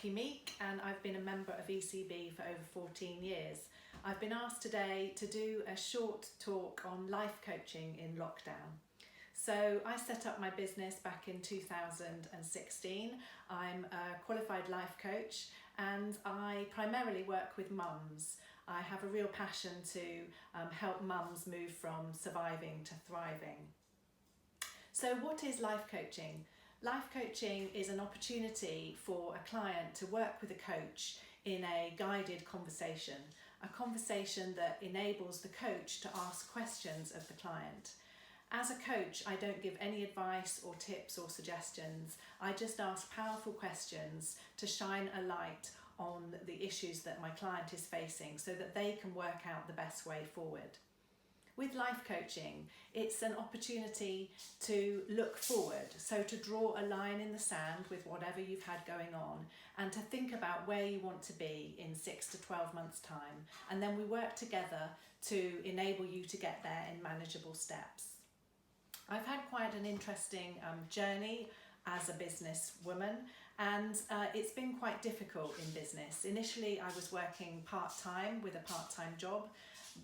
Jackie Meak, and I've been a member of ECB for over 14 years. I've been asked today to do a short talk on life coaching in lockdown. So I set up my business back in 2016. I'm a qualified life coach and I primarily work with mums. I have a real passion to help mums move from surviving to thriving. So what is life coaching? Life coaching is an opportunity for a client to work with a coach in a guided conversation, a conversation that enables the coach to ask questions of the client. As a coach, I don't give any advice or tips or suggestions. I just ask powerful questions to shine a light on the issues that my client is facing so that they can work out the best way forward. With life coaching, it's an opportunity to look forward, so to draw a line in the sand with whatever you've had going on and to think about where you want to be in 6 to 12 months' time, and then we work together to enable you to get there in manageable steps. I've had quite an interesting journey as a businesswoman, and it's been quite difficult in business. Initially, I was working part-time with a part-time job,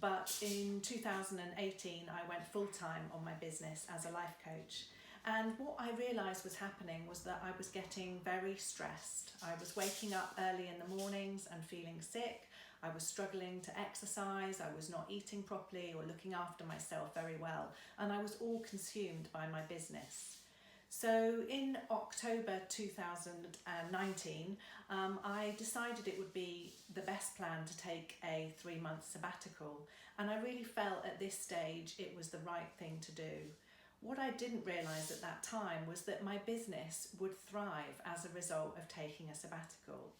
but in 2018 I went full-time on my business as a life coach. And what I realised was happening was that I was getting very stressed. I was waking up early in the mornings and feeling sick. I was struggling to exercise. I was not eating properly or looking after myself very well. And I was all consumed by my business. So in October 2019, I decided it would be the best plan to take a 3-month sabbatical. And I really felt at this stage it was the right thing to do. What I didn't realise at that time was that my business would thrive as a result of taking a sabbatical.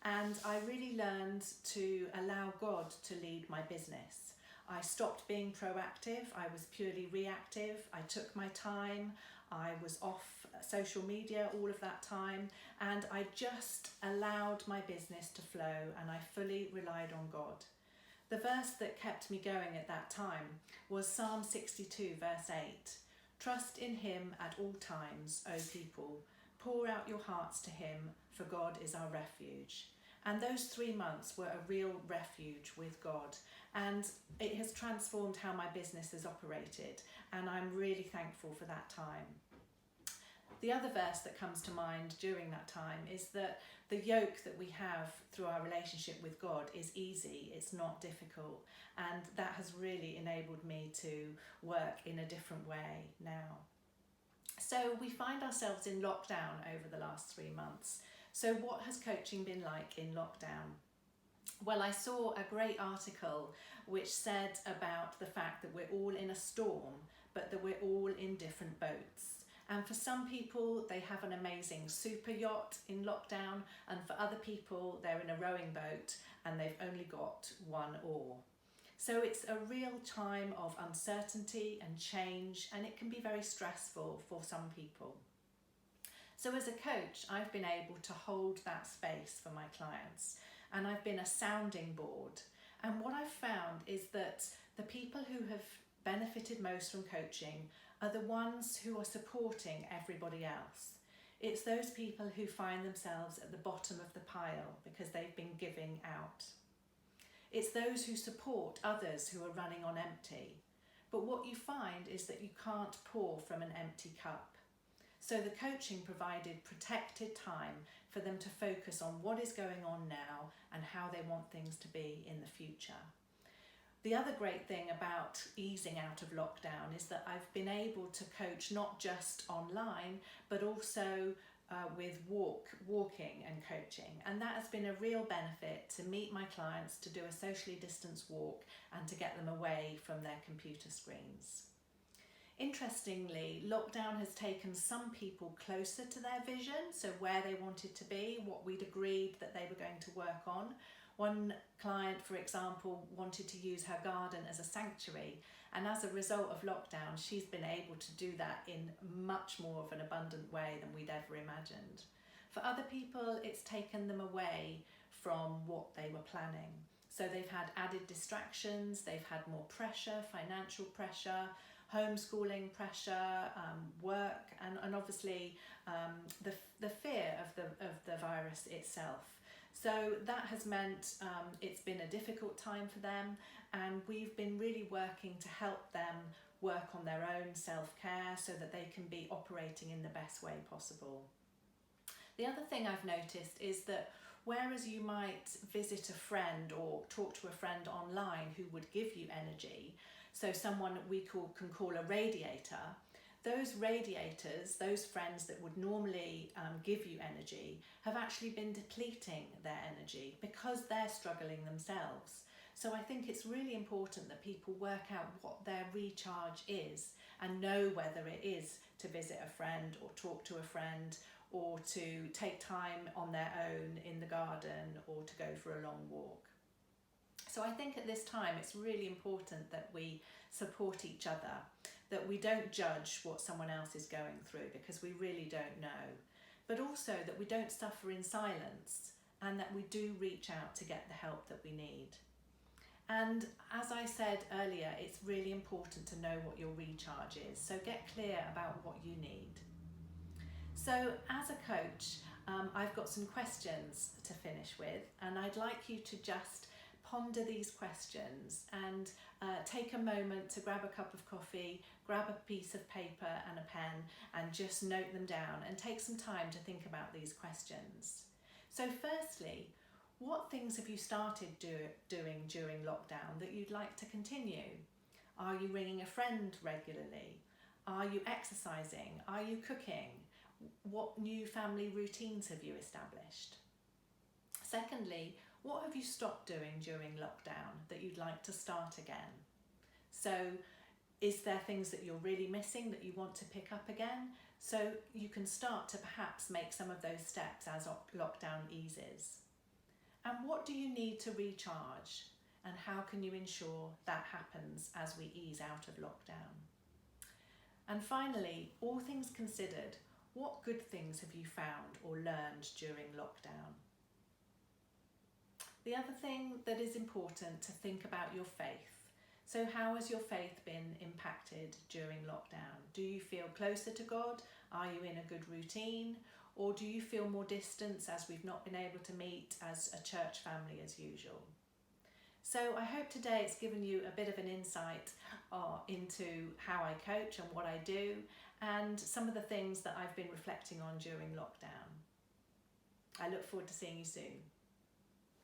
And I really learned to allow God to lead my business. I stopped being proactive, I was purely reactive, I took my time, I was off social media all of that time, and I just allowed my business to flow and I fully relied on God. The verse that kept me going at that time was Psalm 62 verse 8. Trust in him at all times, O people. Pour out your hearts to him, for God is our refuge. And those 3 months were a real refuge with God, and it has transformed how my business has operated, and I'm really thankful for that time. The other verse that comes to mind during that time is that the yoke that we have through our relationship with God is easy, it's not difficult, and that has really enabled me to work in a different way now. So we find ourselves in lockdown over the last 3 months. So what has coaching been like in lockdown? Well, I saw a great article which said about the fact that we're all in a storm, but that we're all in different boats. And for some people, they have an amazing super yacht in lockdown, and for other people, they're in a rowing boat and they've only got one oar. So it's a real time of uncertainty and change, and it can be very stressful for some people. So as a coach, I've been able to hold that space for my clients, and I've been a sounding board. And what I've found is that the people who have benefited most from coaching are the ones who are supporting everybody else. It's those people who find themselves at the bottom of the pile because they've been giving out. It's those who support others who are running on empty. But what you find is that you can't pour from an empty cup. So the coaching provided protected time for them to focus on what is going on now and how they want things to be in the future. The other great thing about easing out of lockdown is that I've been able to coach not just online, but also with walking and coaching. And that has been a real benefit to meet my clients, to do a socially distanced walk and to get them away from their computer screens. Interestingly, lockdown has taken some people closer to their vision, so where they wanted to be, what we'd agreed that they were going to work on. One client, for example, wanted to use her garden as a sanctuary, and as a result of lockdown, she's been able to do that in much more of an abundant way than we'd ever imagined. For other people, it's taken them away from what they were planning. So they've had added distractions, they've had more pressure, financial pressure, homeschooling pressure, work, and obviously the fear of the virus itself. So that has meant it's been a difficult time for them, and we've been really working to help them work on their own self-care so that they can be operating in the best way possible. The other thing I've noticed is that whereas you might visit a friend or talk to a friend online who would give you energy, so someone we can call a radiator, those radiators, those friends that would normally give you energy, have actually been depleting their energy because they're struggling themselves. So I think it's really important that people work out what their recharge is and know whether it is to visit a friend or talk to a friend or to take time on their own in the garden or to go for a long walk. So I think at this time it's really important that we support each other, that we don't judge what someone else is going through because we really don't know, but also that we don't suffer in silence and that we do reach out to get the help that we need. And as I said earlier, it's really important to know what your recharge is, so get clear about what you need. So as a coach, I've got some questions to finish with, and I'd like you to just ponder these questions and take a moment to grab a cup of coffee, grab a piece of paper and a pen and just note them down and take some time to think about these questions. So firstly, what things have you started doing during lockdown that you'd like to continue? Are you ringing a friend regularly? Are you exercising? Are you cooking? What new family routines have you established? Secondly, what have you stopped doing during lockdown that you'd like to start again? So is there things that you're really missing that you want to pick up again? So you can start to perhaps make some of those steps as lockdown eases. And what do you need to recharge? And how can you ensure that happens as we ease out of lockdown? And finally, all things considered, what good things have you found or learned during lockdown? The other thing that is important to think about your faith. So how has your faith been impacted during lockdown? Do you feel closer to God? Are you in a good routine? Or do you feel more distance as we've not been able to meet as a church family as usual? So I hope today it's given you a bit of an insight into how I coach and what I do and some of the things that I've been reflecting on during lockdown. I look forward to seeing you soon.